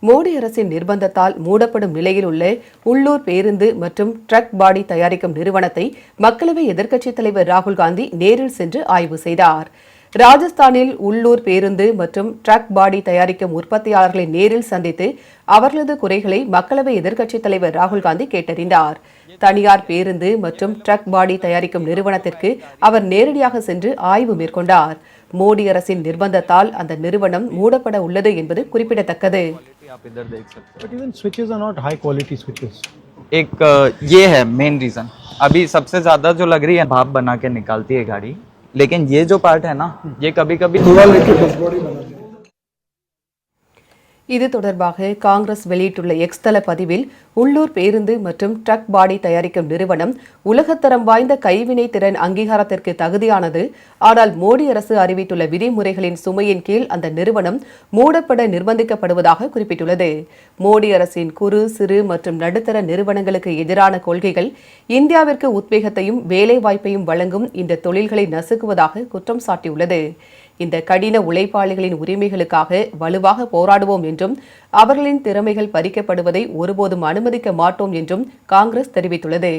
மோடி அரசின் நிர்பந்தத்தால் மூடப்படும் நிலையில் உள்ள உள்ளூர் பேருந்து மற்றும் ட்ரக் பாடி தயாரிக்கும் நிறுவனத்தை மக்களவை எதிர்க்கட்சித் தலைவர் ராகுல் காந்தி நேரில் சென்று ஆய்வு செய்தார். ராஜஸ்தானில் உள்ளூர் பேருந்து மற்றும் ட்ரக் பாடி தயாரிக்கும் உற்பத்தியாளர்களை நேரில் சந்தித்து அவர்களது குறைகளை மக்களவை எதிர்க்கட்சித் தலைவர் ராகுல் காந்தி கேட்டறிந்தார். தனியார் பேருந்து மற்றும் ட்ரக் பாடி தயாரிக்கும் நிறுவனத்திற்கு அவர் நேரடியாக சென்று ஆய்வு மேற்கொண்டார். மோடி அரசின் நிர்பந்தத்தால் அந்த நிறுவனம் மூடப்பட உள்ளது என்பது குறிப்பிடத்தக்கது. एक ये है मेन रीजन. अभी सबसे ज्यादा जो लग रही है भाप बना के निकालती है गाड़ी, लेकिन ये जो पार्ट है ना, ये कभी कभी இது தொடர்பாக காங்கிரஸ் வெளியிட்டுள்ள எக்ஸ் தள பதிவில், உள்ளூர் பேருந்து மற்றும் ட்ரக் பாடி தயாரிக்கும் நிறுவனம் உலகத்தரம் வாய்ந்த கைவினை திறன் அங்கீகாரத்திற்கு தகுதியானது. ஆனால் மோடி அரசு அறிவித்துள்ள விதிமுறைகளின் சுமையின் கீழ் அந்த நிறுவனம் மூடப்பட நிர்பந்திக்கப்படுவதாக குறிப்பிட்டுள்ளது. மோடி அரசின் குறு, சிறு மற்றும் நடுத்தர நிறுவனங்களுக்கு எதிரான கொள்கைகள் இந்தியாவிற்கு உத்வேகத்தையும் வேலைவாய்ப்பையும் வழங்கும் இந்த தொழில்களை நசுக்குவதாக குற்றம் சாட்டியுள்ளது. இந்த கடின உழைப்பாளிகளின் உரிமைகளுக்காக வலுவாக போராடுவோம் என்றும் அவர்களின் திறமைகள் பறிக்கப்படுவதை ஒருபோதும் அனுமதிக்க மாட்டோம் என்றும் காங்கிரஸ் தெரிவித்துள்ளது.